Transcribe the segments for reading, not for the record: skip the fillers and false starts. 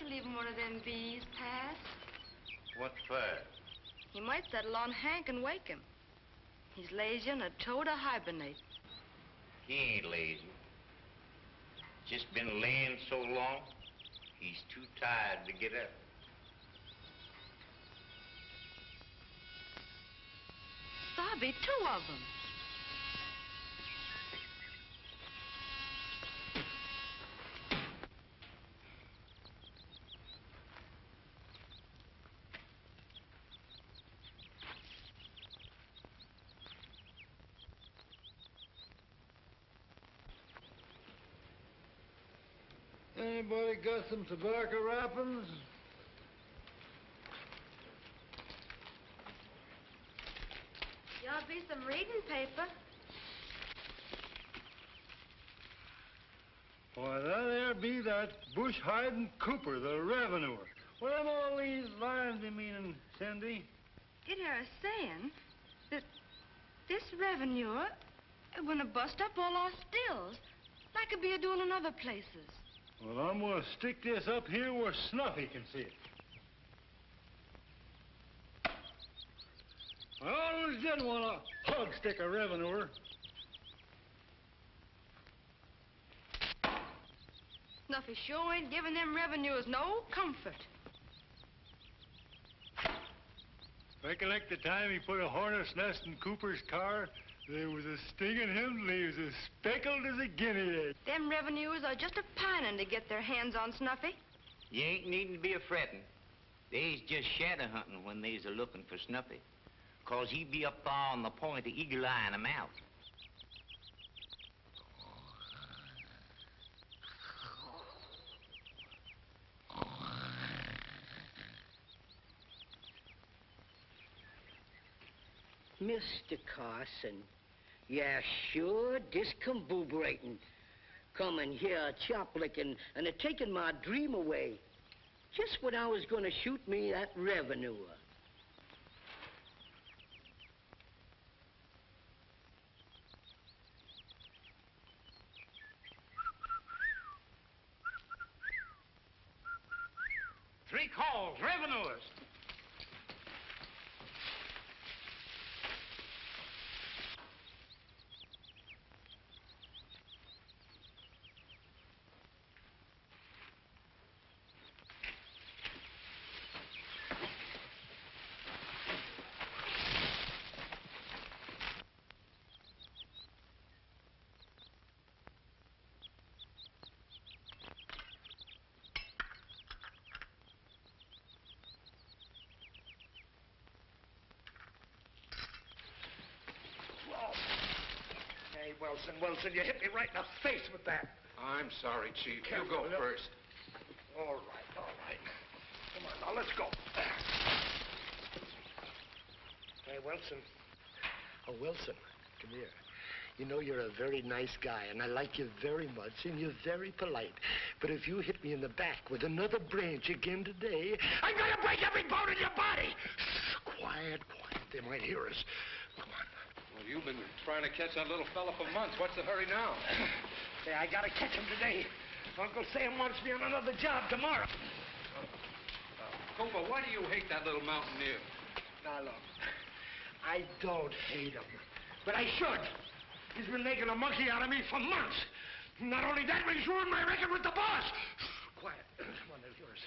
leaving one of them bees pass. What for? He might settle on Hank and wake him. He's lazy and a toe to hibernate. He ain't lazy. Just been laying so long, he's too tired to get up. Bobby, two of them. Anybody got some tobacco wrappings? Y'all be some reading paper. Why, that there be that bush-hiding Cooper, the revenuer. What am all these lines be meaning, Cindy? Get her saying that this revenuer is going to bust up all our stills, like it be a-doing in other places. Well, I'm going to stick this up here where Snuffy can see it. I always did want to hug stick a revenuer. Snuffy sure ain't giving them revenuers no comfort. Recollect the time he put a hornet's nest in Cooper's car? There was a sting in him till he was as speckled as a guinea egg. Them revenuers are just a pining to get their hands on Snuffy. You ain't needin' to be a-frettin'. They's just shadow hunting when they's a-looking for Snuffy. 'Cause he be up there on the point of eagle-eyeing 'em out. Mr. Carson, yeah, sure discombobulating. Coming here, chop licking, and taking my dream away. Just when I was going to shoot me that revenuer. Three calls, revenuers. Hey, Wilson, you hit me right in the face with that. I'm sorry, Chief. You Careful, go look. first. All right. Come on, now, let's go. Hey, Wilson. Oh, Wilson, come here. You know you're a very nice guy, and I like you very much, and you're very polite. But if you hit me in the back with another branch again today, I'm going to break every bone in your body. Shh, quiet. They might hear us. Come on. Well, you've been trying to catch that little fella for months. What's the hurry now? Hey, I got to catch him today. Uncle Sam wants me on another job tomorrow. Cooper, why do you hate that little mountaineer? Now, look, I don't hate him, but I should. He's been making a monkey out of me for months. Not only that, but he's ruined my record with the boss. Quiet. Come on, there's yours.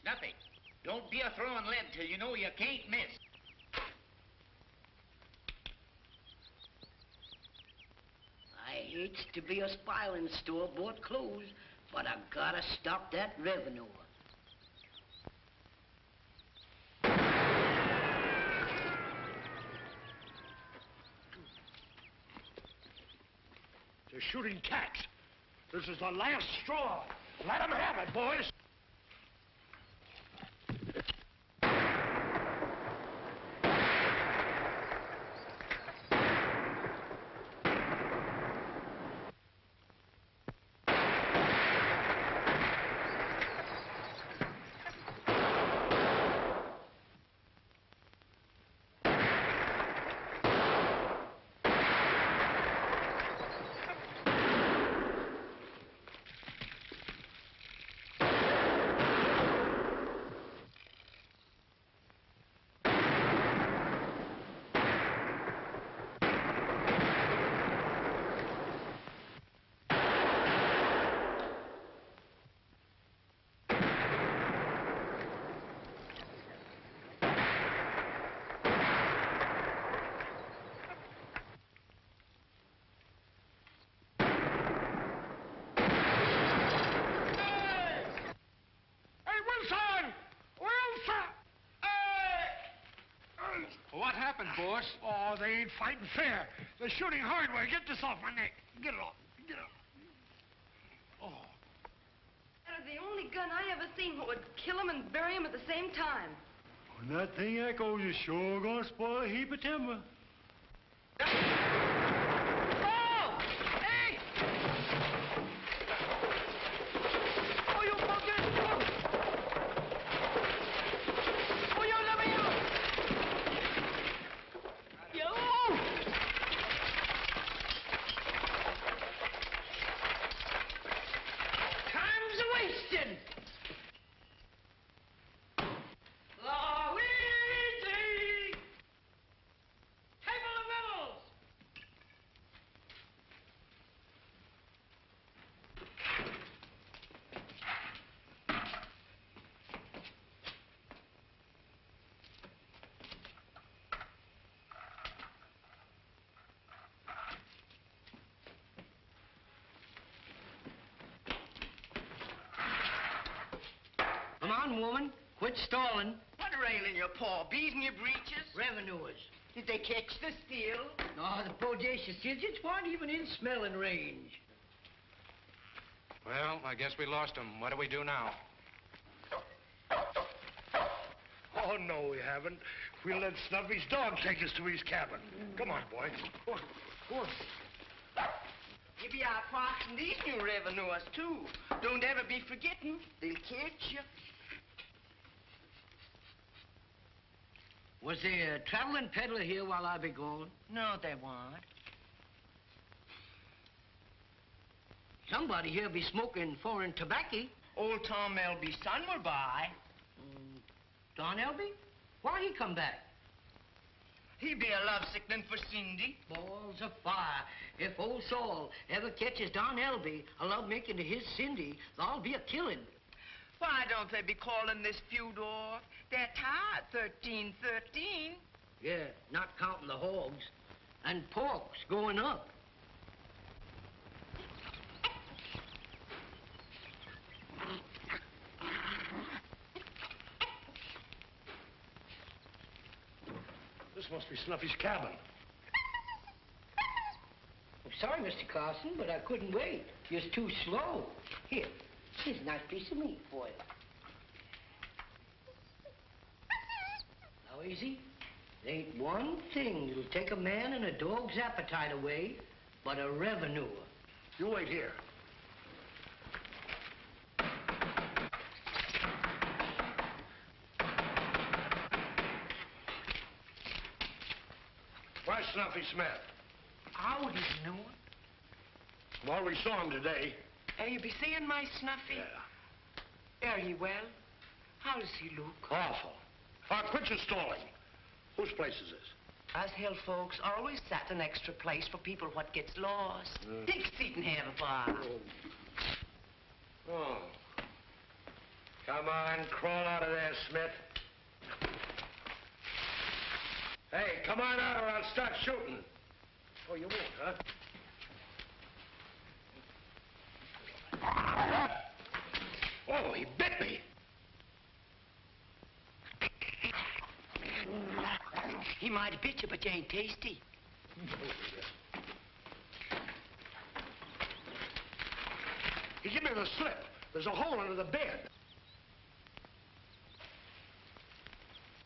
Snuffy, don't be a-throwing lead till you know you can't miss. I hates to be a spy in store-bought clothes, but I gotta stop that revenue. They're shooting cats. This is the last straw. Let them have it, boys. What happened, boss? Oh, they ain't fighting fair. They're shooting hardware. Get this off my neck. Get it off. Get it off. Oh. That is the only gun I ever seen what would kill him and bury him at the same time. When that thing echoes, you're sure gonna spoil a heap of timber. Oh! Hey! Oh, you fuckers! Oh, you let me out! You! Time's a-wasting! Luigi! Table of Rebels! Come on, woman. Quit stalling. What railing your paw? Bees in your breeches? Revenuers. Did they catch the steal? No, the bodacious digits weren't even in smelling range. Well, I guess we lost him. What do we do now? Oh, no, we haven't. We'll let Snuffy's dog take us to his cabin. Come on, boy. Go on. Go on. You be out foxing these new revenuers, too. Don't ever be forgetting. They'll catch you. Was there a traveling peddler here while I be gone? No, they won't. Somebody here be smoking foreign tobacco. Old Tom Elby's son were by. Don Elby? Why he come back? He be a love-sickening for Cindy. Balls of fire. If old Saul ever catches Don Elby a love-making to his Cindy, there'll be a killing. Why don't they be calling this feud off? They're tired, 13-13. Yeah, not counting the hogs. And pork's going up. This must be Snuffy's cabin. I'm sorry, Mr. Carson, but I couldn't wait. You're too slow. Here's a nice piece of meat for you. Now, easy. There ain't one thing that'll take a man and a dog's appetite away but a revenue. You wait here. Where's Snuffy Smith? Out, is no one. Well, we saw him today. You be seeing my Snuffy? Yeah. Are he well? How does he look? Awful. Quit your stalling. Whose place is this? Us hill folks always set an extra place for people what gets lost. Take a seat and have a bar. Oh. Come on, crawl out of there, Smith. Hey, come on out or I'll start shooting. Oh, you won't, huh? Oh, he bit me. He might have bit you, but you ain't tasty. He gave me the slip. There's a hole under the bed.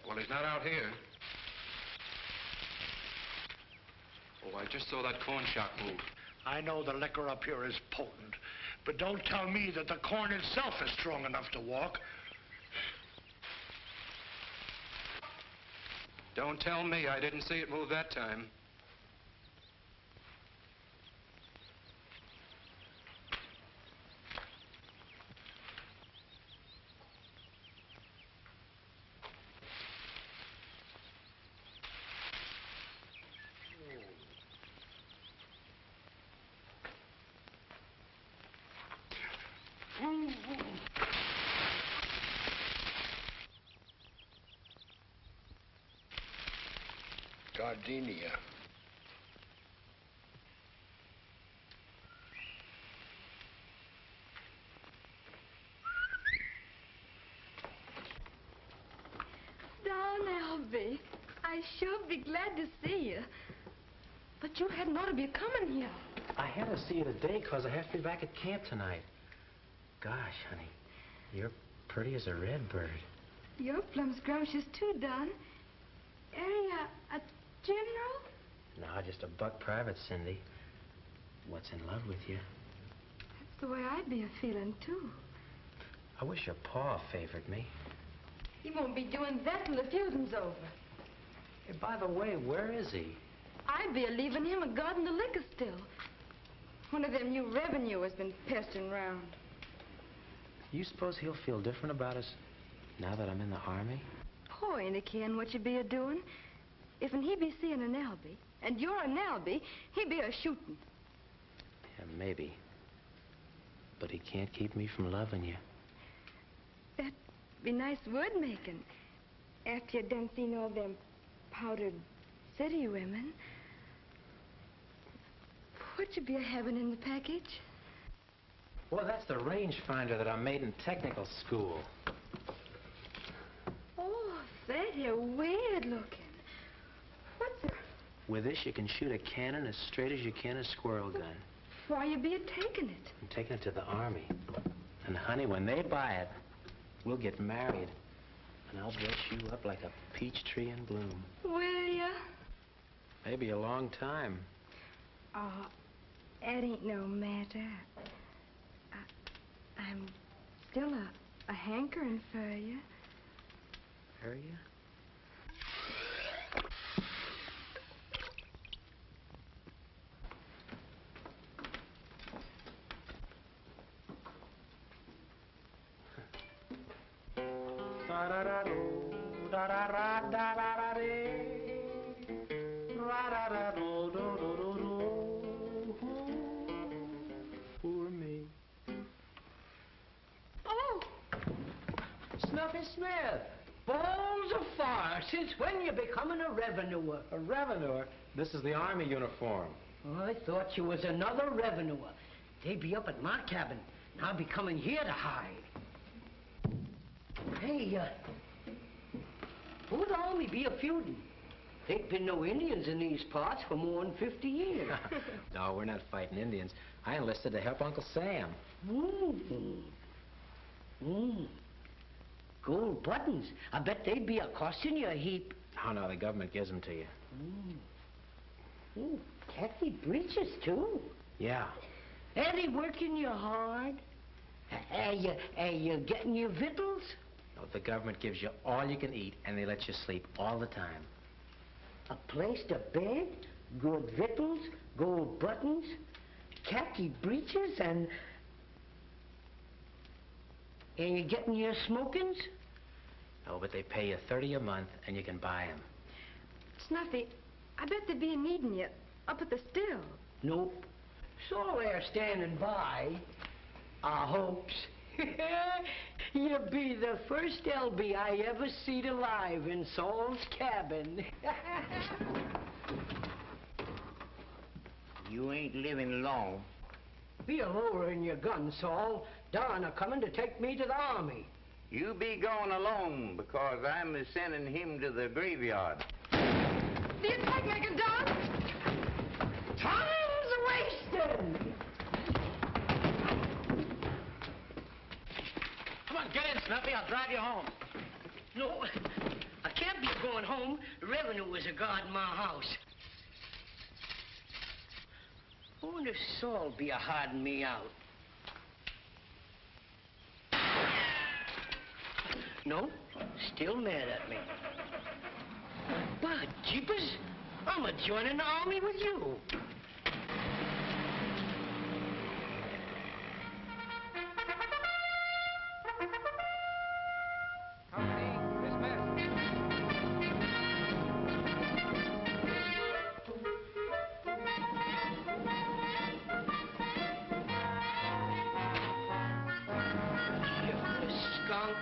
Well, he's not out here. Oh, I just saw that corn shock move. I know the liquor up here is potent, but don't tell me that the corn itself is strong enough to walk. Don't tell me. I didn't see it move that time. Gardenia. Don Elby, I sure be glad to see you. But you hadn't ought to be coming here. I had to see you today because I have to be back at camp tonight. Gosh, honey, you're pretty as a red bird. You're plumb scrumptious too, Don. Are you a general? No, just a buck private, Cindy. What's in love with you? That's the way I'd be a-feeling, too. I wish your pa favored me. He won't be doing that till the feuding's over. Hey, by the way, where is he? I'd be a-leaving him a guarding the liquor still. One of them new revenue has been pestering round. You suppose he'll feel different about us now that I'm in the Army? Poor ain't a-caring what you be a-doing. If he be seeing an Albie, and you're an Albie, he be a-shooting. Yeah, maybe. But he can't keep me from loving you. That'd be nice word-making. After you done seen all them powdered city women. What you be a-having in the package? Well, that's the rangefinder that I made in technical school. Oh, that here weird looking. What's it? With this, you can shoot a cannon as straight as you can a squirrel gun. Why you be a-taking it? I'm taking it to the Army. And, honey, when they buy it, we'll get married. And I'll dress you up like a peach tree in bloom. Will ya? Maybe a long time. Oh, that ain't no matter. I'm still a hankering for you. Are you? Poor me. Oh! Snuffy Smith! Balls of fire! Since when you becoming a revenuer? A revenuer? This is the Army uniform. Oh, I thought you was another revenuer. They be up at my cabin, and I'll be coming here to hide. Hey, who'd Army be a-feuding? Ain't been no Indians in these parts for more than 50 years. No, we're not fighting Indians. I enlisted to help Uncle Sam. Gold buttons. I bet they'd be a-costing you a heap. Oh, no, the government gives them to you. Khaki breeches, too. Yeah. Are they working you hard? Are you getting your victuals? No, the government gives you all you can eat, and they let you sleep all the time. A place to bed, good victuals, gold buttons, khaki breeches, and you getting your smokings? No, but they pay you $30 a month, and you can buy them. Snuffy, I bet they be needing you up at the still. Nope. So they're standing by. Our hopes. You'll be the first LB I ever seed alive in Saul's cabin. You ain't living long. Be a lowering your gun, Saul. Don are coming to take me to the Army. You be going alone because I'm sending him to the graveyard. The attack making, Don! Time's wasting! Come on, get in, Snuffy. I'll drive you home. No, I can't be going home. The revenue is a guarding my house. I wonder if Saul be a-hiding me out. No, still mad at me. But, jeepers, I'm a-joining the Army with you. Company dismissed. You skunk,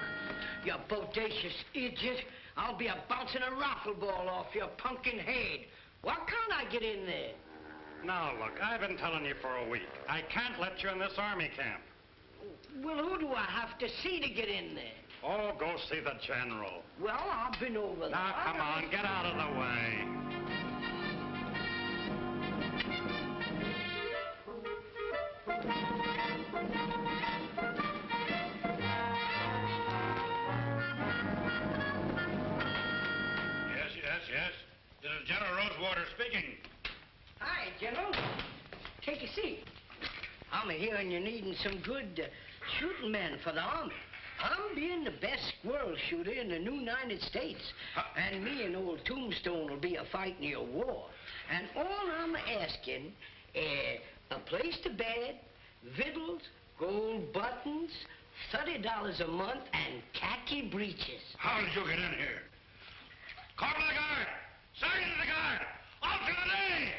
you bodacious idiot. I'll be a-bouncing a raffle ball off your pumpkin head. Why can't I get in there? Now, look, I've been telling you for a week. I can't let you in this Army camp. Well, who do I have to see to get in there? Oh, go see the general. Well, I've been over there. Now, come on, get out of the way. Yes. This is General Rosewater speaking. Hi, General. Take a seat. I'm hearing you're needing some good shooting men for the army. I'm being the best squirrel shooter in the new United States. And me and old Tombstone will be a-fighting your war. And all I'm asking, a place to bed, victuals, gold buttons, $30 a month, and khaki breeches. How did you get in here? Corporal of the guard! Sergeant of the guard! Off to the day!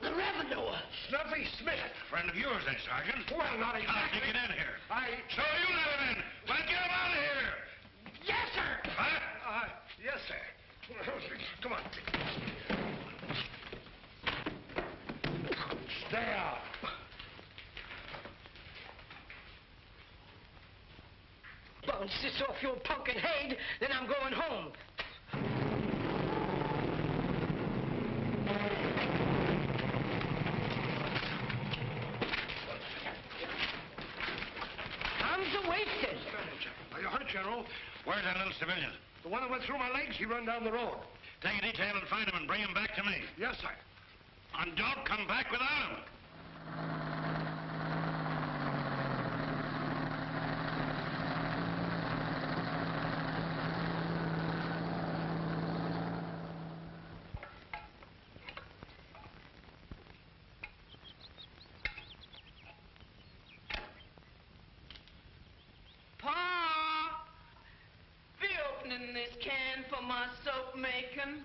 The revenue. Snuffy Smith. Friend of yours, eh, Sergeant? Well, not exactly. How'd he get in here? So you let him in. Well, get him out of here. Yes, sir. Huh? Yes, sir. Come on. Stay out. Bounce this off your pumpkin head, then I'm going home. Time's a-wasted. Are you hurt, General? Where's that little civilian? The one that went through my legs, he run down the road. Take a detail and find him and bring him back to me. Yes, sir. And don't come back without him. Pa, be opening this can for my soap making.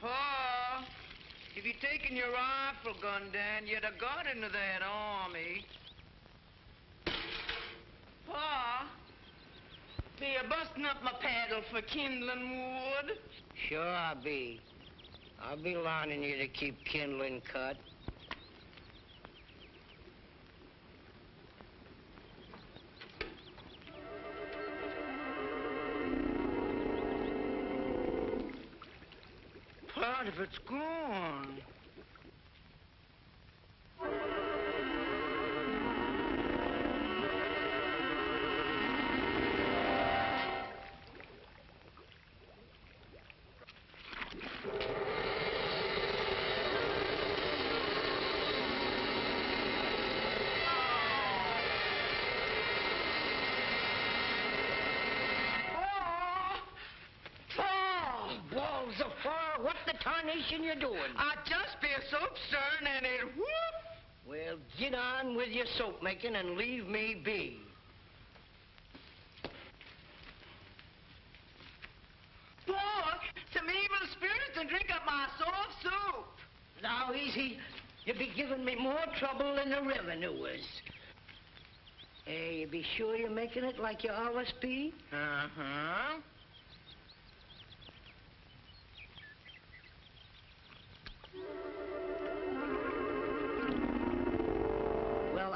Pa, if you'd taken your rifle gun down, you'd have got into that army. Pa, be you busting up my paddle for kindling wood? Sure I'll be. I'll be lining you to keep kindling cut. Part of it's gone. Balls of fire, what the tarnation you doing? I'd just be a soap stirring and it whoop. Well, get on with your soap making and leave me be. Boy, some evil spirits to drink up my soft soup. Now, easy. You'll be giving me more trouble than the revenuers. You be sure you're making it like you always be? Uh-huh. Well,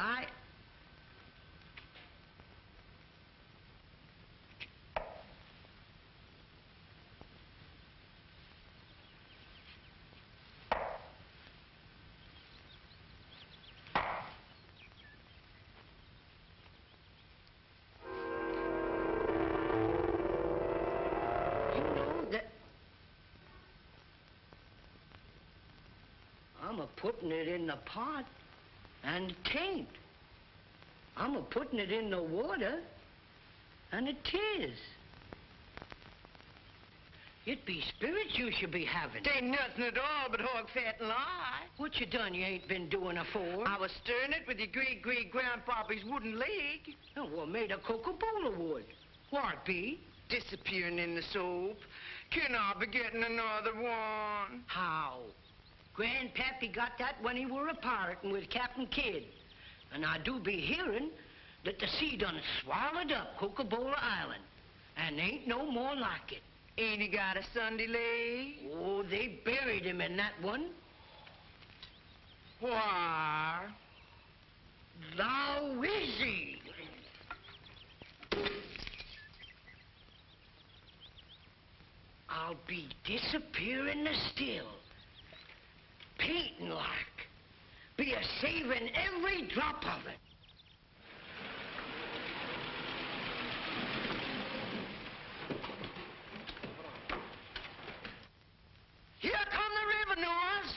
you know that I'm a-putting it in the pot, and it ain't. I'm a-putting it in the water, and it is. It be spirits you should be having. It ain't nothing at all but hog fat and lie. What you done you ain't been doing afore? I was stirring it with your great-great-grandpappy's wooden leg. Oh, well, made of Coca-Cola wood. What be? Disappearing in the soap. Can I be getting another one? How? Grandpappy got that when he were a pirating with Captain Kidd. And I do be hearing that the sea done swallowed up Coca-Cola Island. And ain't no more like it. Ain't he got a Sunday leg? Oh, they buried him in that one. Why? Thou is he. I'll be disappearing the still, painting like, be a-saving every drop of it. Here come the revenuers.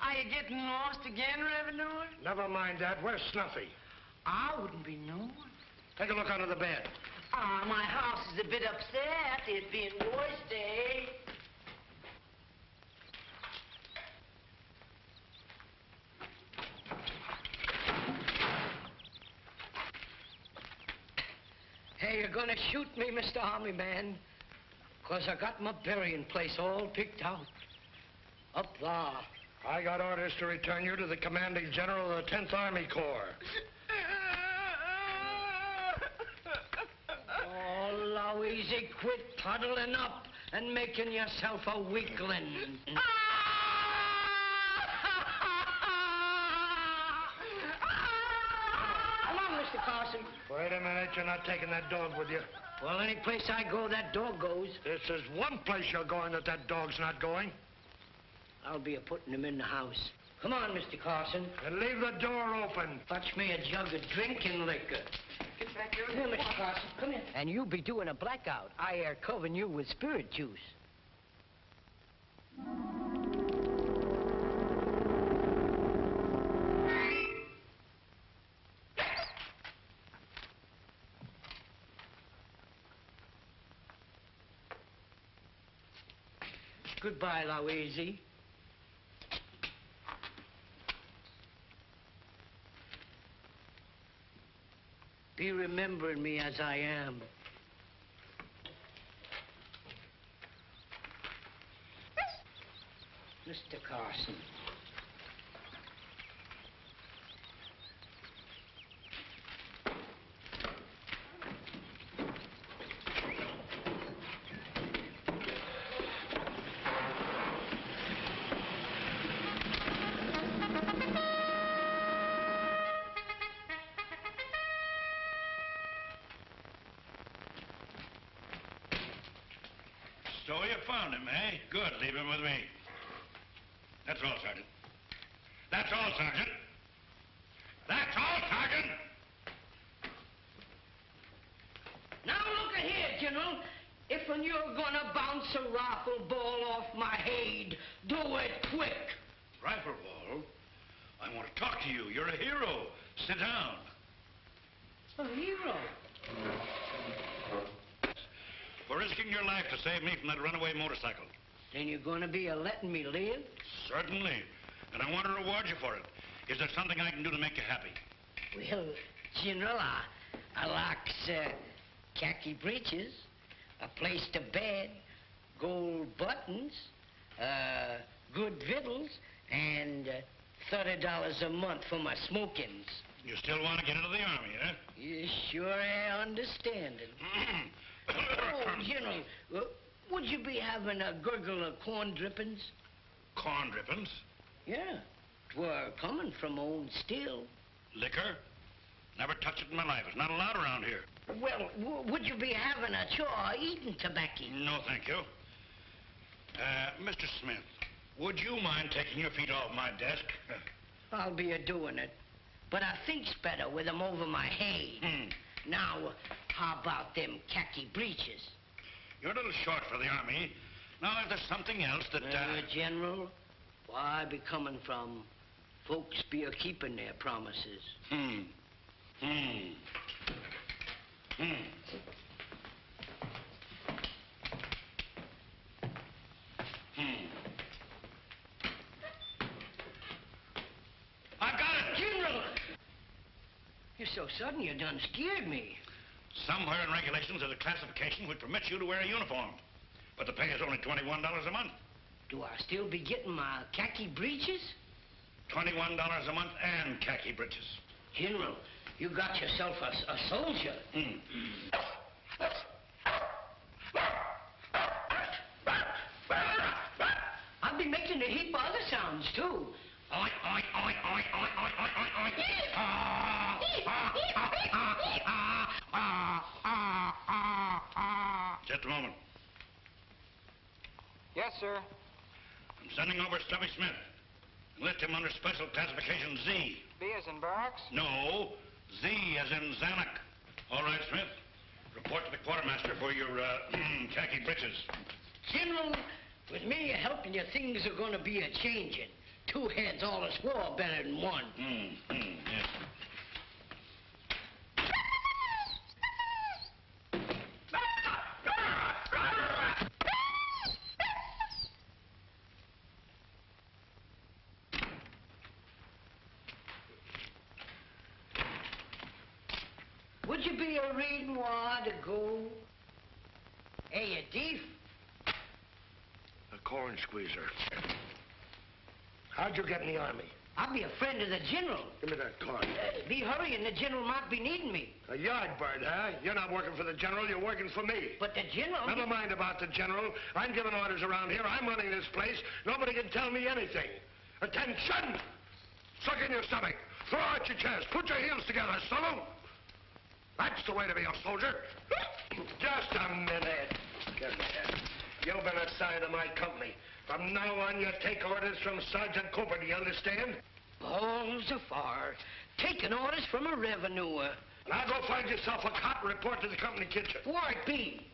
Are you getting lost again, Revenue? Never mind that. Where's Snuffy? I wouldn't be knowing. Take a look under the bed. Ah, my house is a bit upset. It being Roy's Day. Hey, you're gonna shoot me, Mr. Army Man, 'cause I got my burying place all picked out. Up there. I got orders to return you to the commanding general of the 10th Army Corps. Oh, Louise, quit puddling up and making yourself a weakling. Come on, Mr. Carson. Wait a minute. You're not taking that dog with you. Well, any place I go, that dog goes. This is one place you're going that dog's not going. I'll be a-putting him in the house. Come on, Mr. Carson. And leave the door open. Fetch me a jug of drinking liquor. Get back here. Here, Mr. Carson, come here. And you'll be doing a blackout. I air covering you with spirit juice. Goodbye, Louise. Be remembering me as I am. Mr. Carson. So you found him, eh? Good. Leave him with me. That's all, Sergeant. That's all, Sergeant. That's all, Sergeant! Now look here, General. If when you're gonna bounce a rifle ball off my head, do it quick. Rifle ball? I want to talk to you. You're a hero. Sit down. A hero? For risking your life to save me from that runaway motorcycle. Then you're gonna be a-letting me live? Certainly. And I want to reward you for it. Is there something I can do to make you happy? Well, General, I likes khaki breeches, a place to bed, gold buttons, good victuals, and $30 a month for my smokings. You still want to get into the Army, eh? You sure are understanding. Oh, General, would you be having a gurgle of corn drippings? Corn drippings? Yeah. 'Twere coming from own still. Liquor? Never touched it in my life. It's not allowed around here. Well, would you be having a chaw eating tobacco? No, thank you. Mr. Smith, would you mind taking your feet off my desk? I'll be a-doing it. But I think's better with 'em over my head. Now, how about them khaki breeches? You're a little short for the Army. Now, if there's something else that... General, where I be coming from, folks be a-keeping their promises. I've got it! General! You're so sudden you done scared me. Somewhere in regulations there's a classification which permits you to wear a uniform. But the pay is only $21 a month. Do I still be getting my khaki breeches? $21 a month and khaki breeches. General, you got yourself a soldier. I'll be making a heap of other sounds, too. Oink, oink, oink, oink, oink, oink, oink, oink. Just a moment. Yes, sir. I'm sending over Snuffy Smith. Enlist him under special classification Z. B as in barracks? No, Z as in Zanuck. All right, Smith. Report to the quartermaster for your khaki breeches. General, with me helping you, things are going to be a-changing. Two heads all is war better than one. Yes. Would you be a reading while to go? Hey, you thief. A corn squeezer. How'd you get in the army? I'll be a friend of the general. Give me that card. Be hurrying, the general might be needing me. A yard bird, huh? You're not working for the general, you're working for me. But the general... Never mind about the general. I'm giving orders around here. I'm running this place. Nobody can tell me anything. Attention! Suck in your stomach. Throw out your chest. Put your heels together. Salute. That's the way to be a soldier. Just a minute. Give me that. You've been assigned to my company. From now on, you take orders from Sergeant Cooper. Do you understand? Balls afar. Taking orders from a revenuer. Now go find yourself a cot and report to the company kitchen. Where it be?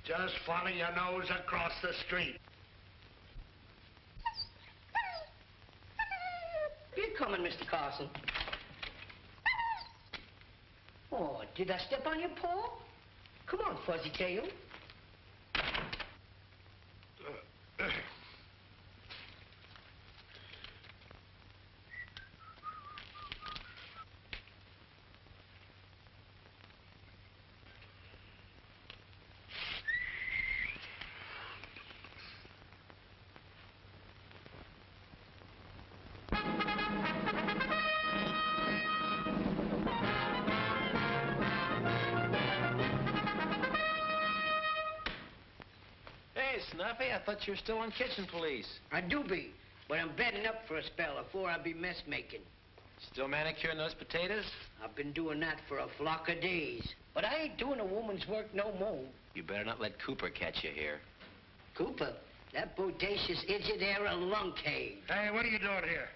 Just follow your nose across the street. You're coming, Mr. Carson. Oh, did I step on your paw? Come on, Fuzzy Tail. Snuffy, I thought you were still on kitchen police. I do be, but I'm bedding up for a spell before I be mess making. Still manicuring those potatoes? I've been doing that for a flock of days, but I ain't doing a woman's work no more. You better not let Cooper catch you here. Cooper? That bodacious idiot there a lung cave. Hey, what are you doing here?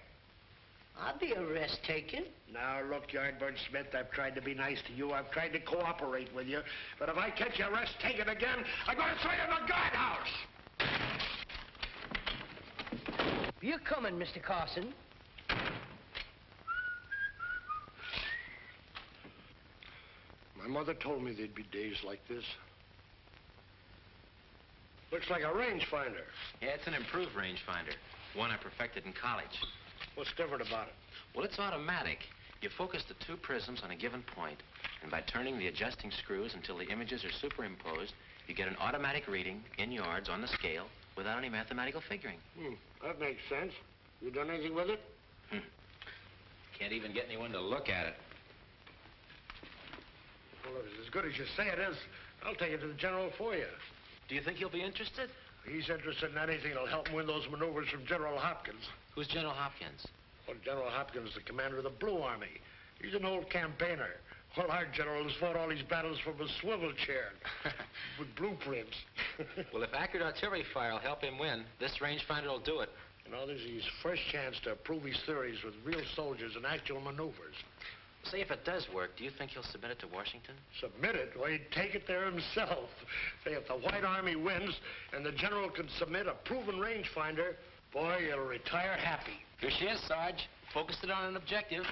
I'll be a rest taking. Now, look, Yardbird Smith, I've tried to be nice to you. I've tried to cooperate with you. But if I catch you rest taking again, I'm going to throw you in the guardhouse. You're coming, Mr. Carson. My mother told me there'd be days like this. Looks like a rangefinder. Yeah, it's an improved rangefinder. One I perfected in college. What's different about it? Well, it's automatic. You focus the two prisms on a given point, and by turning the adjusting screws until the images are superimposed, you get an automatic reading in yards on the scale without any mathematical figuring. That makes sense. You done anything with it? Can't even get anyone to look at it. Well, if it's as good as you say it is, I'll take it to the general for you. Do you think he'll be interested? He's interested in anything that'll help him win those maneuvers from General Hopkins. Who's General Hopkins? Well, General Hopkins is the commander of the Blue Army. He's an old campaigner. Well, our general has fought all these battles from a swivel chair with blueprints. Well, if accurate artillery fire will help him win, this rangefinder will do it. You know, this is his first chance to prove his theories with real soldiers and actual maneuvers. Say, if it does work, do you think he'll submit it to Washington? Submit it? Well, he'd take it there himself. Say, if the White Army wins and the general can submit a proven rangefinder, boy, you'll retire happy. Here she is, Sarge. Focused it on an objective.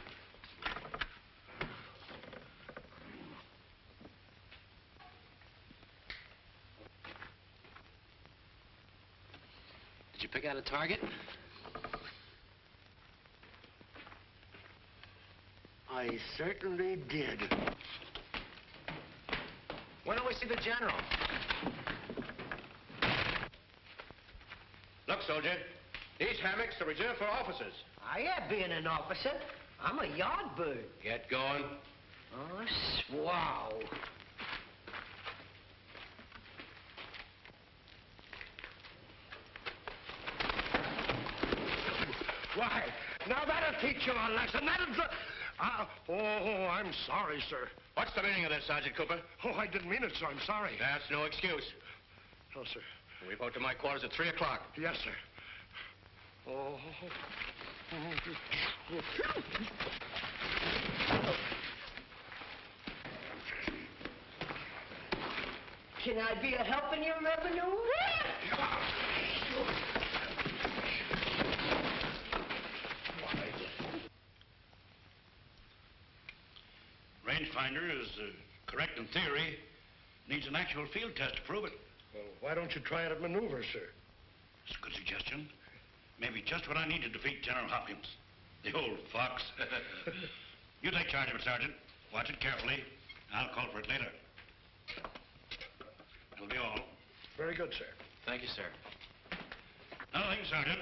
Did you pick out a target? I I certainly did. When do we see the general? Look, soldier, these hammocks are reserved for officers. I ain't being an officer. I'm a yard bird. Get going. Oh, wow. Why, now that'll teach you a lesson. Oh, I'm sorry, sir. What's the meaning of this, Sergeant Cooper? Oh, I didn't mean it, sir. I'm sorry. That's no excuse. No, sir. Report to my quarters at 3 o'clock. Yes, sir. Oh. Can I be a help in your revenue? Rangefinder is correct in theory. Needs an actual field test to prove it. Well, why don't you try it at maneuver, sir? It's a good suggestion. Maybe just what I need to defeat General Hopkins. The old fox. You take charge of it, Sergeant. Watch it carefully. I'll call for it later. That'll be all. Very good, sir. Thank you, sir. Another thing, Sergeant.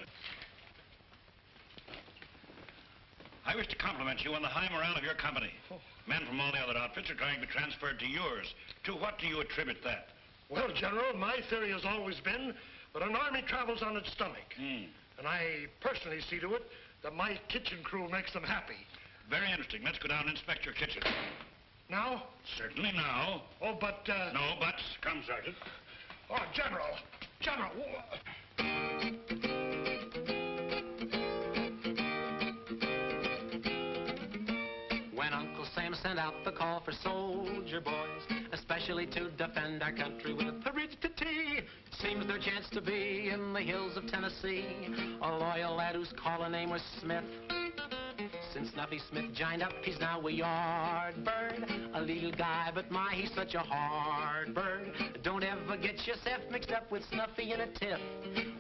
I wish to compliment you on the high morale of your company. Oh. Men from all the other outfits are trying to be transferred to yours. To what do you attribute that? Well, General, my theory has always been that an army travels on its stomach. And I personally see to it that my kitchen crew makes them happy. Very interesting. Let's go down and inspect your kitchen. Now? Certainly now. Oh, but, No buts. Come, Sergeant. Oh, General. General. When Uncle Sam sent out the call for soldier boys, especially to defend our country with rigidity, it seems their chance to be in the hills of Tennessee. A loyal lad whose calling name was Smith. Since Snuffy Smith joined up, he's now a yard bird. A little guy, but my, he's such a hard bird. Don't ever get yourself mixed up with Snuffy in a tiff,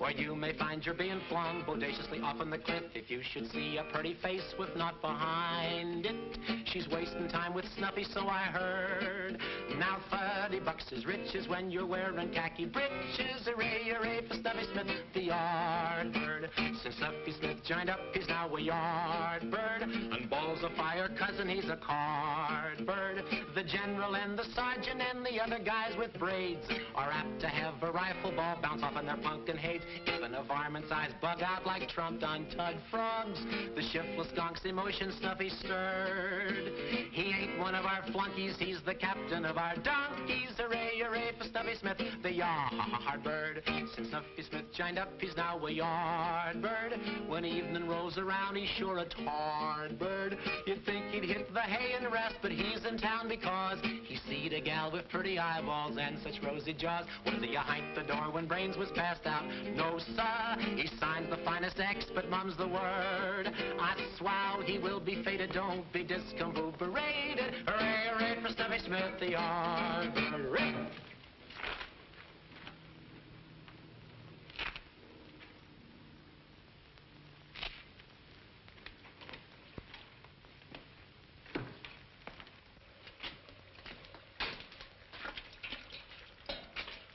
or you may find you're being flung bodaciously off on the cliff. If you should see a pretty face with naught behind it, she's wasting time with Snuffy, so I heard. Now $30 is riches when you're wearing khaki breeches. Hooray, hooray for Snuffy Smith, the yard bird. Since Snuffy Smith joined up, he's now a yard bird. And balls of fire, cousin, he's a card bird. The general and the sergeant and the other guys with braids are apt to have a rifle ball bounce off on their pumpkin heads. Even a varmint's eyes bug out like trumped on Tug frogs. The shiftless gonk's emotion Snuffy stirred. He ain't one of our flunkies, he's the captain of our donkeys. Hooray, hooray for Snuffy Smith, the yard bird. Since Snuffy Smith joined up, he's now a yard bird. When evening rolls around, he's sure a hard bird. You'd think he'd hit the hay and rest, but he's in town because he seed a gal with pretty eyeballs and such rosy jaws. Was he behind the door when Brains was passed out? No, sir. He signed the finest X, but mum's the word. I swow he will be fated. Don't be discombobulated. Hooray, hooray for Snuffy Smith, the yard bird.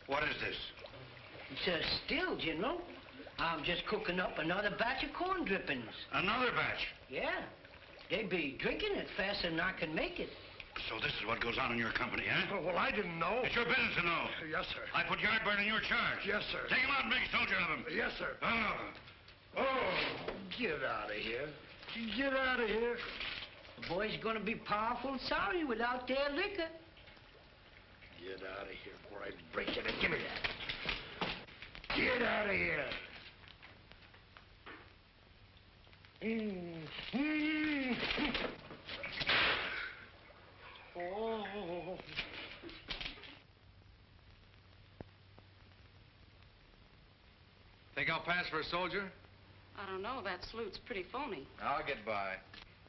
What is this? It's a still, General. I'm just cooking up another batch of corn drippings. Another batch? Yeah. They'd be drinking it faster than I can make it. So this is what goes on in your company, huh? Oh, well, I didn't know. It's your business to know. Yes, sir. I put Yardbird in your charge. Yes, sir. Take him out and make a soldier of him. Yes, sir. Oh. Get out of here. Get out of here. The boy's gonna be powerful sorry without their liquor. Get out of here before I break you. Give me that. Get out of here. Oh. Think I'll pass for a soldier? I don't know. That salute's pretty phony. I'll get by.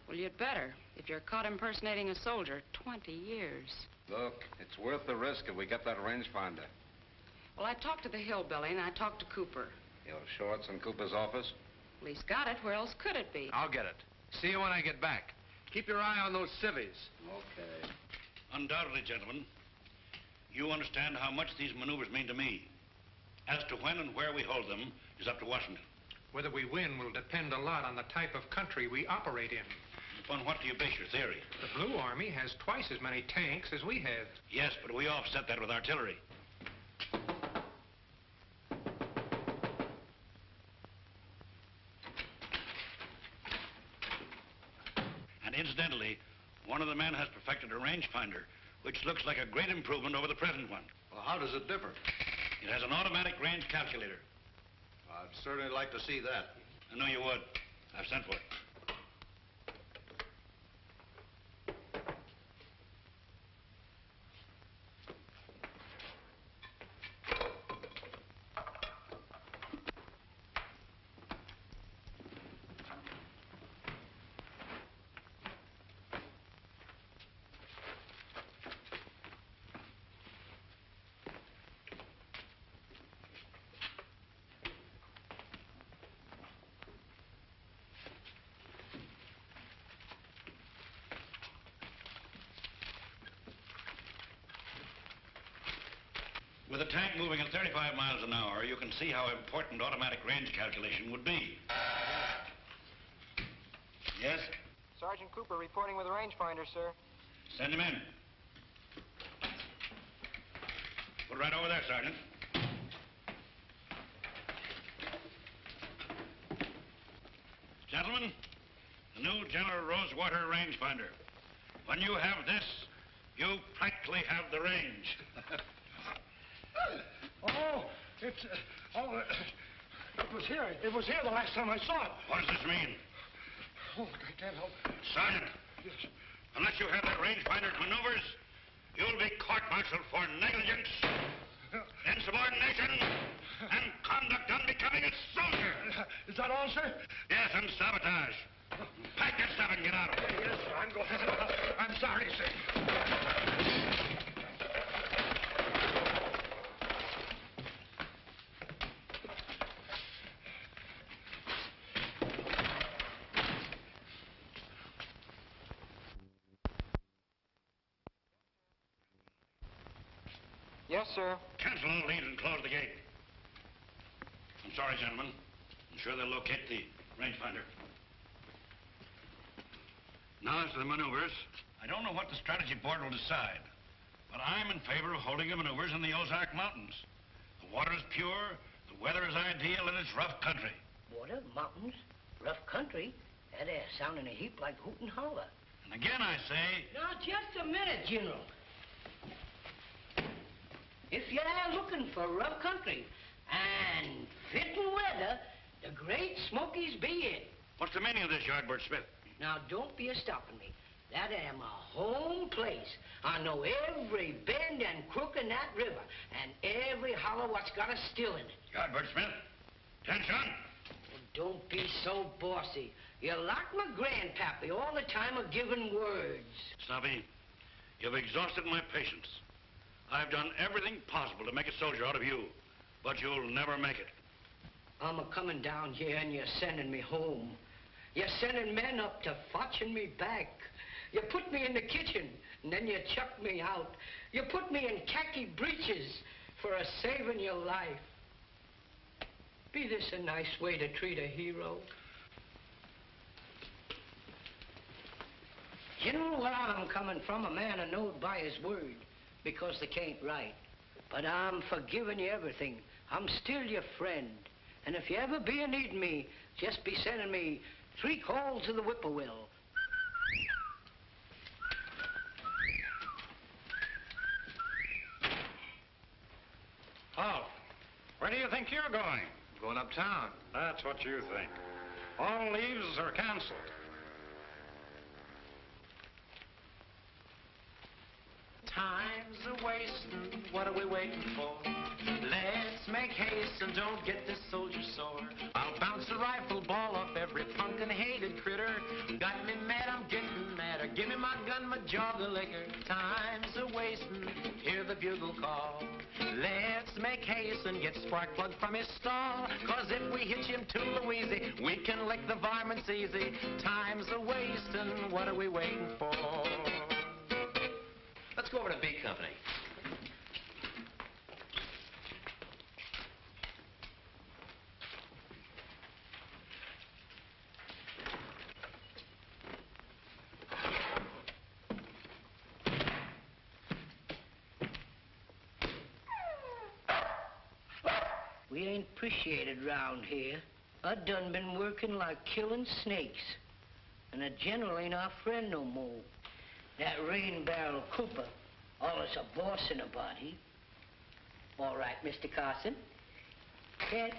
Well, you'd better. If you're caught impersonating a soldier, 20 years. Look, it's worth the risk if we get that rangefinder. Well, I talked to the hillbilly, and I talked to Cooper. You'll show it's in Cooper's office? Well, he's got it. Where else could it be? I'll get it. See you when I get back. Keep your eye on those civvies. Okay. Undoubtedly, gentlemen, you understand how much these maneuvers mean to me. As to when and where we hold them is up to Washington. Whether we win will depend a lot on the type of country we operate in. Upon what do you base your theory? The Blue Army has twice as many tanks as we have. Yes, but we offset that with artillery. And incidentally, one of the men has perfected a rangefinder, which looks like a great improvement over the present one. Well, how does it differ? It has an automatic range calculator. I'd certainly like to see that. I know you would. I've sent for it. With a tank moving at 35 miles an hour, you can see how important automatic range calculation would be. Yes? Sergeant Cooper reporting with a rangefinder, sir. Send him in. Put it right over there, Sergeant. Gentlemen, the new General Rosewater rangefinder. When you have this, you practically have the range. It was here. It was here the last time I saw it. What does this mean? Oh, I can't help it. Sergeant, Yes. unless you have that rangefinder's maneuvers, you'll be court-martialed for negligence, insubordination, and conduct unbecoming a soldier. Is that all, sir? Yes, and sabotage. Pack that stuff and get out of here. Yes, sir. I'm going. I'm sorry, sir. Yes, sir. Cancel all leads and close the gate. I'm sorry, gentlemen. I'm sure they'll locate the rangefinder. Now, as to the maneuvers, I don't know what the strategy board will decide, but I'm in favor of holding the maneuvers in the Ozark Mountains. The water is pure, the weather is ideal, and it's rough country. Water, mountains, rough country. That air sounding a heap like hoot and holler. And again, I say... Now, just a minute, General. If you're looking for rough country and fitting weather, the great Smokies be it. What's the meaning of this, Yardbird Smith? Now, don't be a-stopping me. That am a home place. I know every bend and crook in that river, and every hollow what's got a still in it. Yardbird Smith, attention. Oh, don't be so bossy. You're like my grandpappy all the time of giving words. Snuffy, you've exhausted my patience. I've done everything possible to make a soldier out of you, but you'll never make it. I'm a-coming down here, and you're sending me home. You're sending men up to fetching me back. You put me in the kitchen, and then you chuck me out. You put me in khaki breeches for saving your life. Be this a nice way to treat a hero? You know where I'm coming from? A man a knowed by his word, because they can't write. But I'm forgiving you everything. I'm still your friend. And if you ever be a-needing me, just be sending me 3 calls to the whippoorwill. Oh, where do you think you're going? Going uptown. That's what you think. All leaves are canceled. Time's a-wasting, what are we waiting for? Let's make haste and don't get this soldier sore. I'll bounce a rifle ball off every punkin' hated critter. Got me mad, I'm getting madder. Give me my gun, my jog of liquor. Time's a-wasting, hear the bugle call. Let's make haste and get spark plug from his stall. 'Cause if we hitch him to Louise, we can lick the varmints easy. Time's a wasting, what are we waiting for? Let's go over to B Company. We ain't appreciated round here. I done been working like killing snakes. And the general ain't our friend no more. That rain barrel Cooper, always a bossing about him. All right, Mr. Carson. Yes.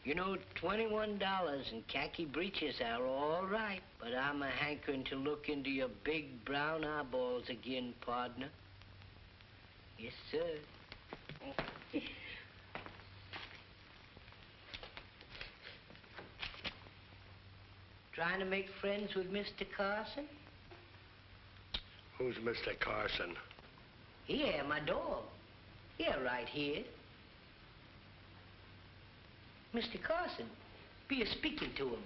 You know, $21 in khaki breeches are all right, but I'm a hankering to look into your big brown eyeballs again, partner. Yes, sir. Trying to make friends with Mr. Carson? Who's Mr. Carson? Here, my dog. Here, right here. Mr. Carson, be a speaking to him.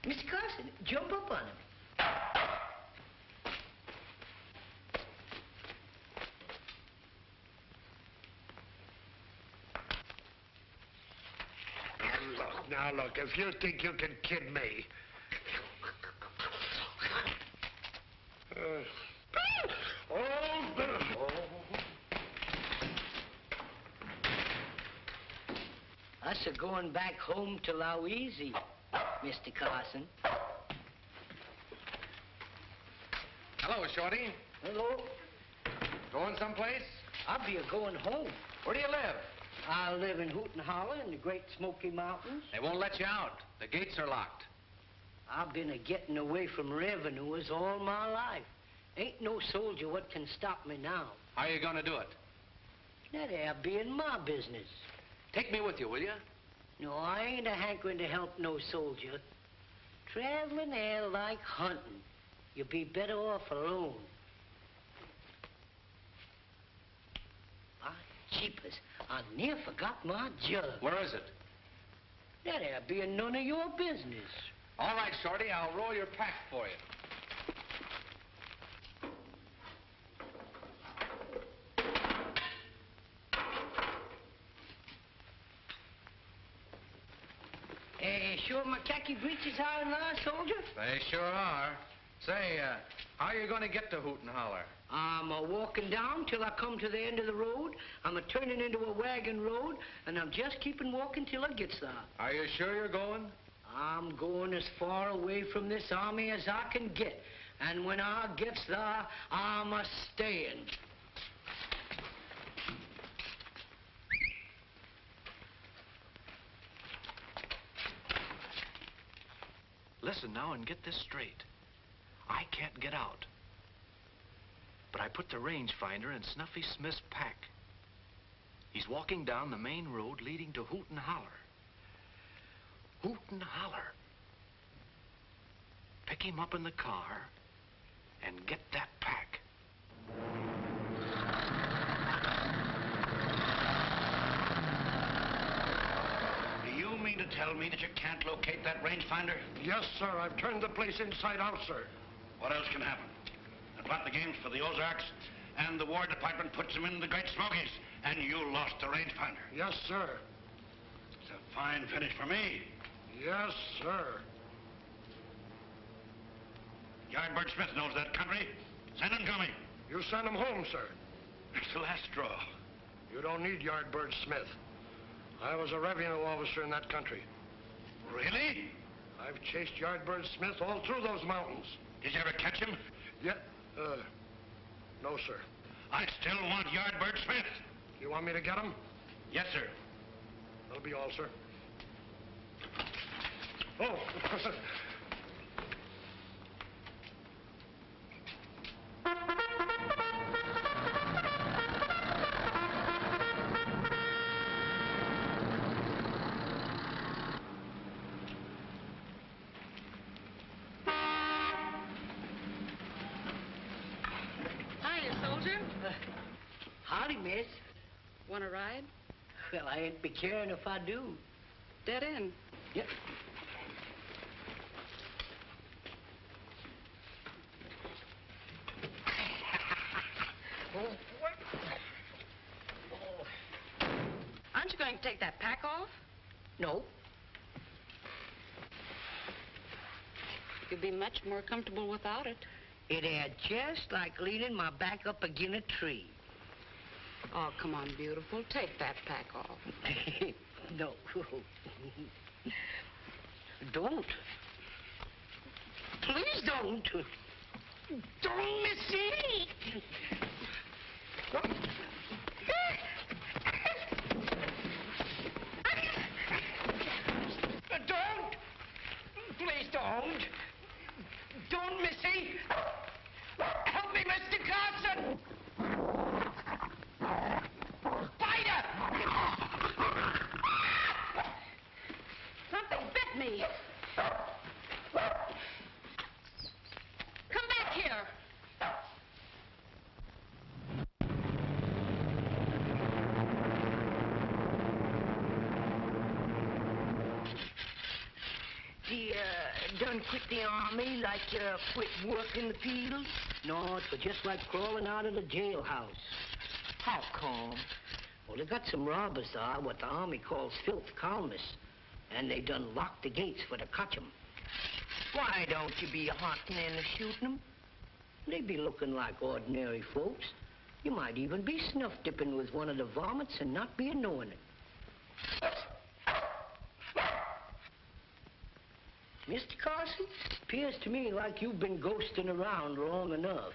Mr. Carson, jump up on him. Now, look, if you think you can kid me... Us are going back home to Louise, Mr. Carson. Hello, Shorty. Hello. Going someplace? I'll be a-going home. Where do you live? I live in Hoot and Holler in the great Smoky Mountains. They won't let you out. The gates are locked. I've been a-getting away from revenuers all my life. Ain't no soldier what can stop me now. How are you going to do it? That there being my business. Take me with you, will you? No, I ain't a-hankering to help no soldier. Traveling there like hunting. You'd be better off alone. By jeepers, I near forgot my jug. Where is it? That there being none of your business. All right, Shorty, I'll roll your pack for you. Sure my khaki breeches are in line, soldier? They sure are. Say, how are you going to get to Hoot and Holler? I'm walking down till I come to the end of the road. I'm turning into a wagon road, and I'm just keeping walking till I gets there. Are you sure you're going? I'm going as far away from this army as I can get. And when I gets there, I'm a-staying. Listen now and get this straight. I can't get out. But I put the rangefinder in Snuffy Smith's pack. He's walking down the main road leading to Hoot and Holler. Hoot and Holler. Pick him up in the car and get that pack. Do you mean to tell me that you can't locate that rangefinder? Yes, sir. I've turned the place inside out, sir. What else can happen? The plot the games for the Ozarks, and the War Department puts them in the Great Smokies, and you lost the rangefinder. Yes, sir. It's a fine finish for me. Yes, sir. Yardbird Smith knows that country. Send him to me. You send him home, sir. It's the last straw. You don't need Yardbird Smith. I was a revenue officer in that country. Really? I've chased Yardbird Smith all through those mountains. Did you ever catch him? Yeah, no, sir. I still want Yardbird Smith. You want me to get him? Yes, sir. That'll be all, sir. Oh. Want to ride? Well, I ain't be caring if I do. Dead end. Yep. Aren't you going to take that pack off? No. You'll be much more comfortable without it. It had just like leaning my back up agin a tree. Oh, come on, beautiful. Take that pack off. No. Don't. Please don't. Don't, Missy. Don't. Please don't. Don't, Missy. Help me, Mr. Carson. Spider! Something bit me. Come back here. Done quit the army like you quit work in the fields? No, it was just like crawling out of the jailhouse. How come? Well, they got some robbers there, what the army calls filth columnists, and they done locked the gates for to catch 'em. Why don't you be hunting and shooting 'em? They be looking like ordinary folks. You might even be snuff dipping with one of the varmints and not be knowing it. Mr. Carson, appears to me like you've been ghosting around long enough.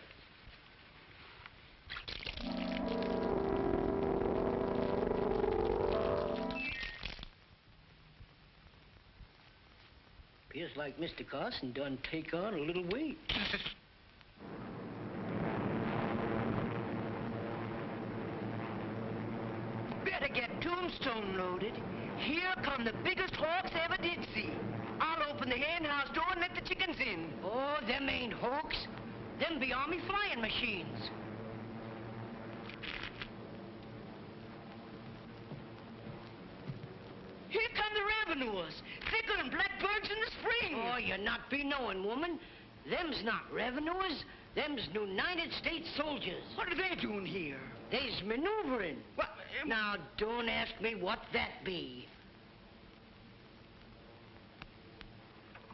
Appears like Mr. Carson done take on a little weight. Better get tombstone loaded. Here come the biggest hawks ever did see. I'll open the hen house door and let the chickens in. Oh, them ain't hawks. Them be army flying machines. Here come the revenuers, thicker than blackbirds in the spring. Oh, you're not be knowing, woman. Them's not revenuers. Them's United States soldiers. What are they doing here? They's maneuvering. What? Now, don't ask me what that be.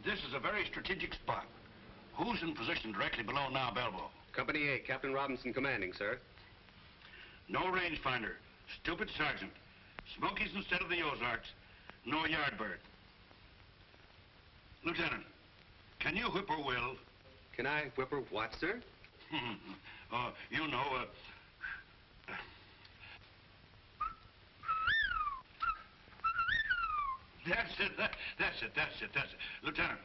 This is a very strategic spot. Who's in position directly below Now Elbow? Company A, Captain Robinson commanding, sir. No rangefinder. Stupid sergeant. Smokies instead of the Ozarks. No Yardbird. Lieutenant, can you whippoorwill? Can I whipper what, sir? You know, That's it. Lieutenant,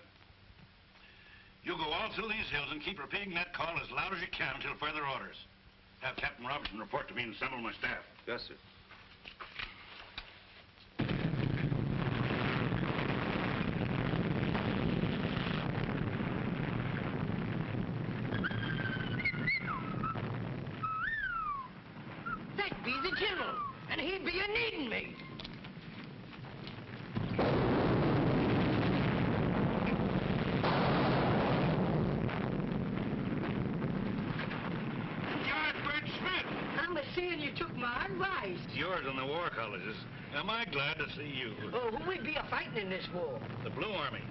you go all through these hills and keep repeating that call as loud as you can until further orders. Have Captain Robinson report to me and assemble my staff. Yes, sir. That'd be the general, and he'd be a-needing me. Seeing you took my advice. It's yours on the war colleges. Am I glad to see you? Oh, who would be a-fighting in this war? The Blue Army.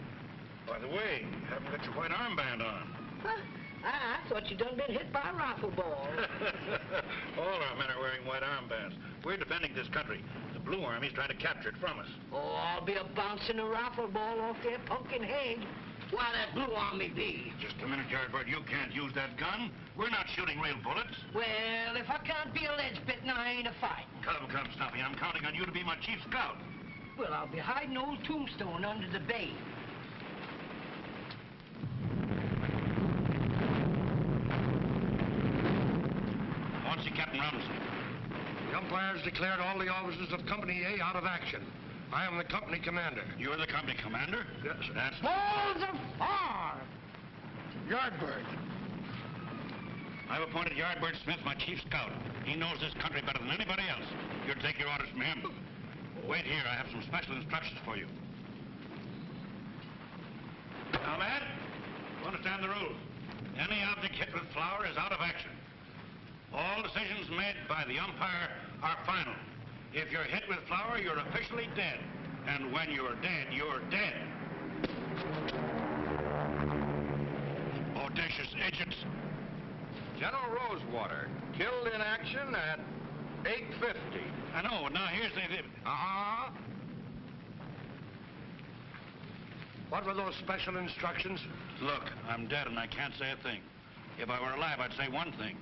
By the way, you haven't got your white armband on. Huh? I thought you done been hit by a rifle ball. All our men are wearing white armbands. We're defending this country. The Blue Army's trying to capture it from us. Oh, I'll be a-bouncing a rifle ball off their pumpkin head. Why, that Blue Army be? Just a minute, Yardbird. You can't use that gun. We're not shooting real bullets. Well, if I can't be a ledge-bitten, I ain't a-fighting. Come, Snuffy. I'm counting on you to be my chief scout. Well, I'll be hiding old Tombstone under the bay. I want to see Captain Robinson. The umpires declared all the officers of Company A out of action. I am the company commander. You're the company commander? Yes, sir. That's... Balls of fire! Yardbird. I've appointed Yardbird Smith my chief scout. He knows this country better than anybody else. You'll take your orders from him. Wait here. I have some special instructions for you. Now, lad, you understand the rules. Any object hit with flour is out of action. All decisions made by the umpire are final. If you're hit with flour, you're officially dead. And when you're dead, you're dead. Audacious idiots. General Rosewater, killed in action at 8:50. I know. Now, here's the... Uh-huh. What were those special instructions? Look, I'm dead and I can't say a thing. If I were alive, I'd say one thing.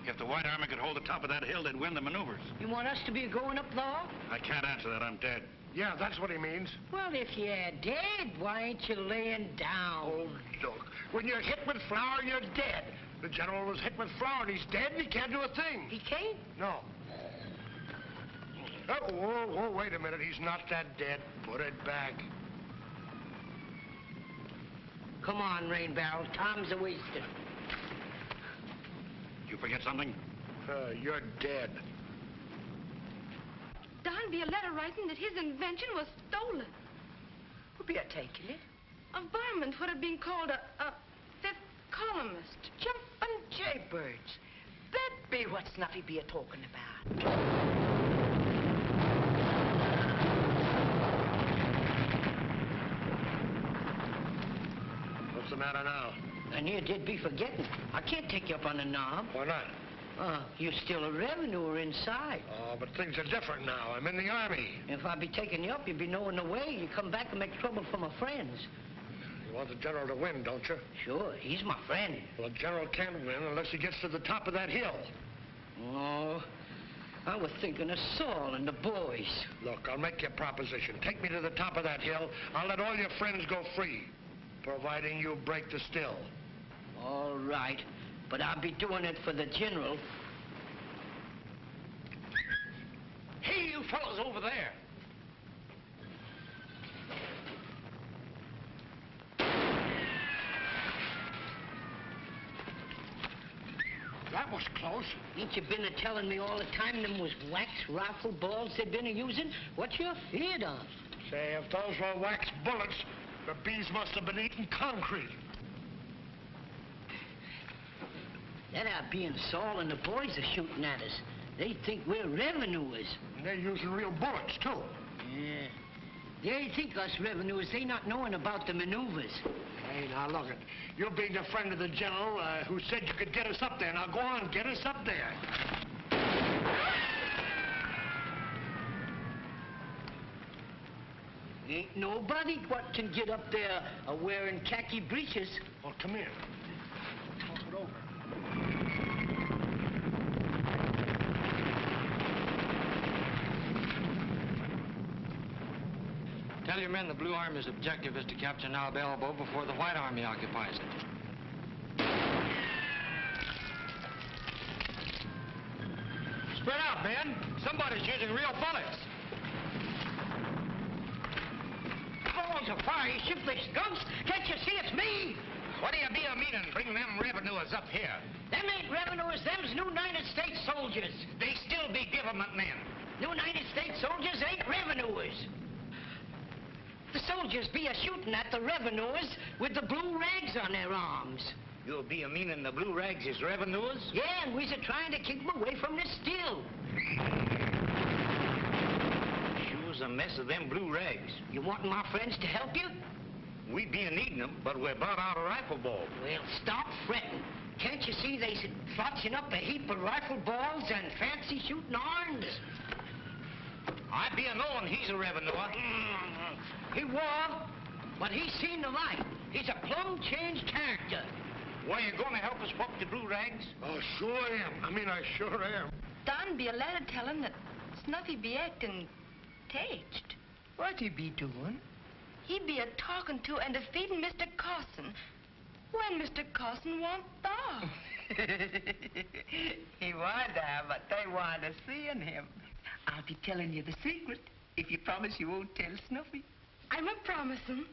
If the White Army could hold the top of that hill, they'd win the maneuvers. You want us to be going up there? I can't answer that. I'm dead. Yeah, that's what he means. Well, if you're dead, why ain't you laying down? Oh, look. When you're hit with flour, you're dead. The general was hit with flour and he's dead and he can't do a thing. He can't? No. Oh, wait a minute. He's not that dead. Put it back. Come on, Rain Barrel. Time's a-wasting. You forget something? You're dead. Don be a letter writing that his invention was stolen. Who be a-taking it? A varmint would have been called a fifth columnist. Jumpin' jaybirds. That be what Snuffy be a-talking about. What's the matter now? I near did be forgetting. I can't take you up on the knob. Why not? You're still a revenuer inside. Oh, but things are different now. I'm in the Army. If I be taking you up, you'd be knowing the way. You come back and make trouble for my friends. You want the general to win, don't you? Sure, he's my friend. Well, the general can't win unless he gets to the top of that hill. Oh, I was thinking of Saul and the boys. Look, I'll make you a proposition. Take me to the top of that hill. I'll let all your friends go free, providing you break the still. All right, but I'll be doing it for the general. Hey, you fellas over there. That was close. Ain't you been a-telling me all the time them was wax rifle balls they've been a-using? What you afraid of? Say, if those were wax bullets, the bees must have been eating concrete. That out being Saul and the boys are shooting at us. They think we're revenuers. And they're using real bullets, too. Yeah. They think us revenuers, they not knowing about the maneuvers. Hey, now look it. You're being the friend of the general who said you could get us up there. Now go on, get us up there. Ain't nobody what can get up there wearing khaki breeches. Well, come here. Talk it over. Tell your men the Blue Army's objective is to capture Nab Elbow before the White Army occupies it. Spread out, men. Somebody's using real bullets. Balls of fire, you shiftless skunks! Can't you see it's me? What do you be a meaning bringing them revenuers up here? Them ain't revenuers, them's New United States soldiers. They still be government men. New United States soldiers ain't revenuers. The soldiers be a-shooting at the revenuers with the blue rags on their arms. You'll be a meaning the blue rags is revenuers? Yeah, and we's a-trying to keep them away from the still. Sure's a mess of them blue rags. You wantin' my friends to help you? We be a-needing them, but we're about out of rifle balls. Well, stop fretting. Can't you see they's fotching up a heap of rifle balls and fancy shooting arms? I be a-knowing he's a revenuer. He was, but he's seen the light. He's a plumb changed character. Why, you gonna help us whoop the blue rags? Oh, sure am. I sure am. Don be a letter telling that Snuffy be acting taged. What he be doing? He be a-talking to and defeating Mr. Carson when Mr. Carson want thaw. He want to, but they want to seeing him. I'll be telling you the secret if you promise you won't tell Snuffy. I'm a-promising.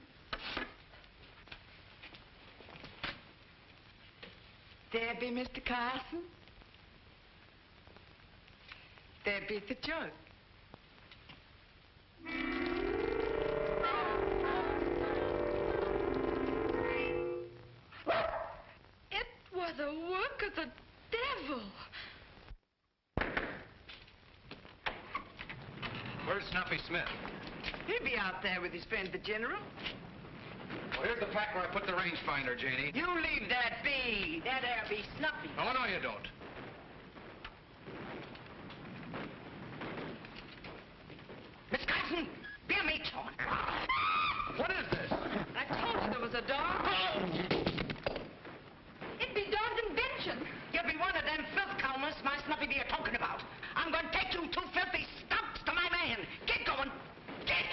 There be Mr. Carson. There be the jug. It was a work of the devil. Where's Snuffy Smith? He'll be out there with his friend, the General. Well, here's the pack where I put the rangefinder, Janie. You leave that be. That there be Snuffy. Oh, no, you don't. Miss Carson, bear me, John. What is this? I told you there was a dog. It be Don's invention. You'll be one of them filth columnists my Snuffy be talking about. I'm going to take you two filthy stumps to my man. Get going. Get!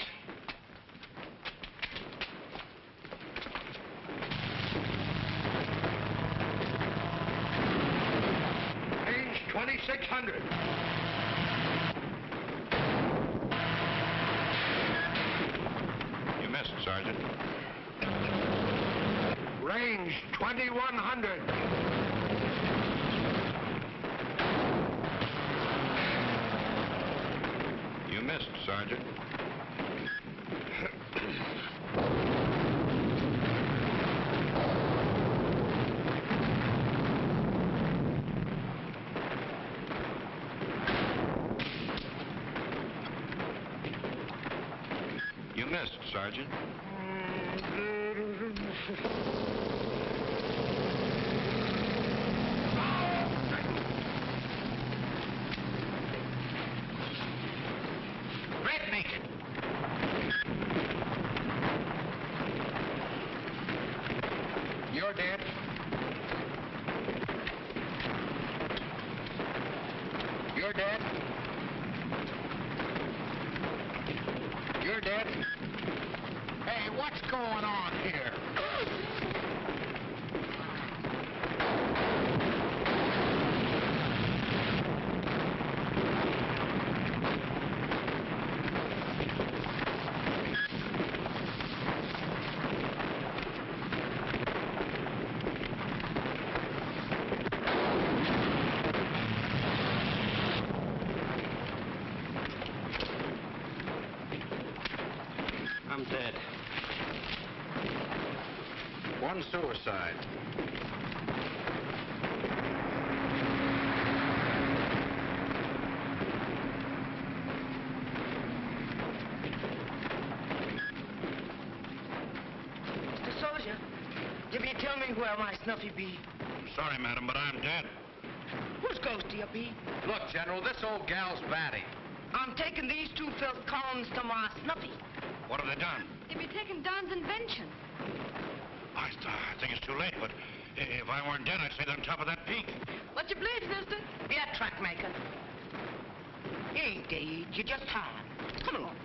Range 2600. You missed, Sergeant. Range 2100. You missed, Sergeant. You missed, Sergeant. Red naked. You're dead. You're dead. You're dead. Hey, what's going on here? I'm dead. One suicide. Mr. Soldier, you be tell me where my Snuffy be? I'm sorry, madam, but I'm dead. Whose ghost do you be? Look, General, this old gal's batty. I'm taking these two filth columns to my Snuffy. What have they done? They be taking Don's invention. I think it's too late, but if I weren't dead, I'd stay on top of that peak. What you believe, sister? Be a track maker. You ain't dead. You're just tired. Come along.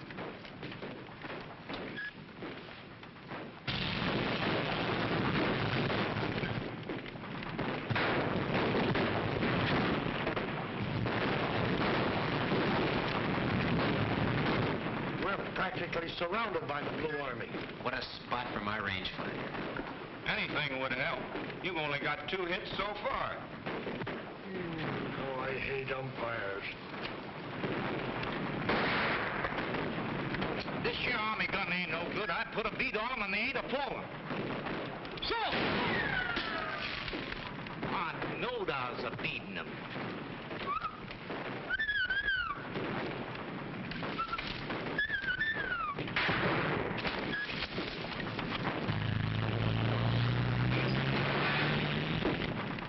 We're practically surrounded by the Blue Army. What a spot for my rangefinder. Anything would help. You've only got 2 hits so far. Oh, I hate umpires. This here army gun ain't no good. I put a beat on them and they ain't a pulling. So, I knowed I was a beating them.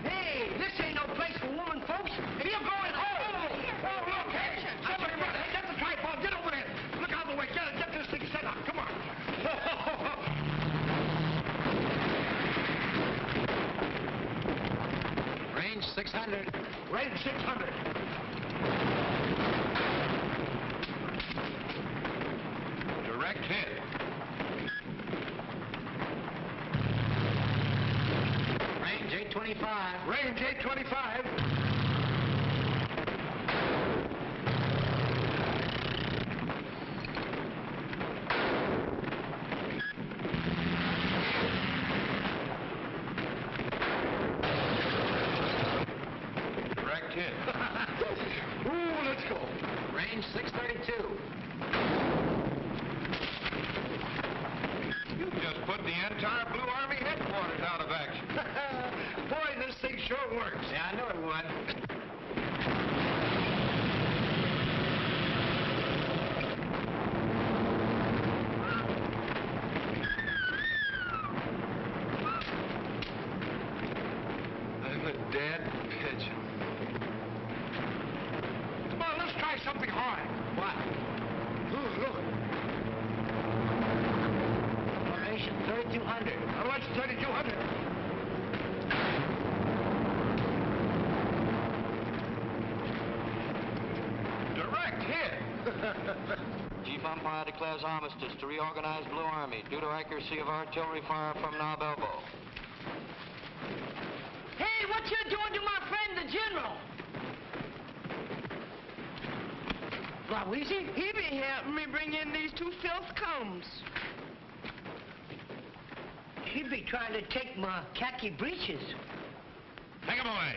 Hey, this ain't no place for women, folks. If you're going home. Oh, look, hey, somebody run. Hey, that's a tripod. Get over there. Look out of the way. Get this thing set up. Come on. Range 600. Range 600. Direct hit. Range 825. Range 825. put the entire Blue Army headquarters out of action. Boy, this thing sure works. Yeah, I knew it would. I'm a dead pigeon. Come on, let's try something hard. What? Look. Formation 3200. How much? 3200. Direct hit. Chief umpire declares armistice to reorganize Blue Army due to accuracy of artillery fire from Knob Elbow. Hey, what you doing to my friend, the general? What, Weezy? He be helping me bring in these two filth combs. He'd be trying to take my khaki breeches. Take him away.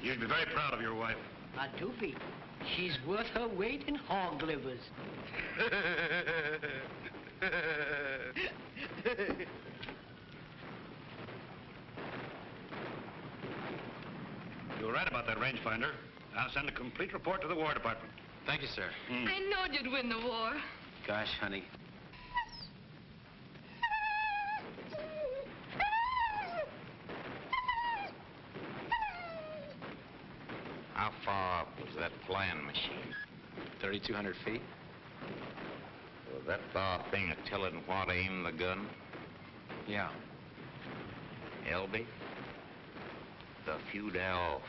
You'd be very proud of your wife. I do be. She's worth her weight in hog livers. You were right about that rangefinder. I'll send a complete report to the War Department. Thank you, sir. I knowed you'd win the war. Gosh, honey. How far up was that flying machine? 3,200 feet. Was that thing a telling what to aim the gun? Yeah. Elby? The feud off.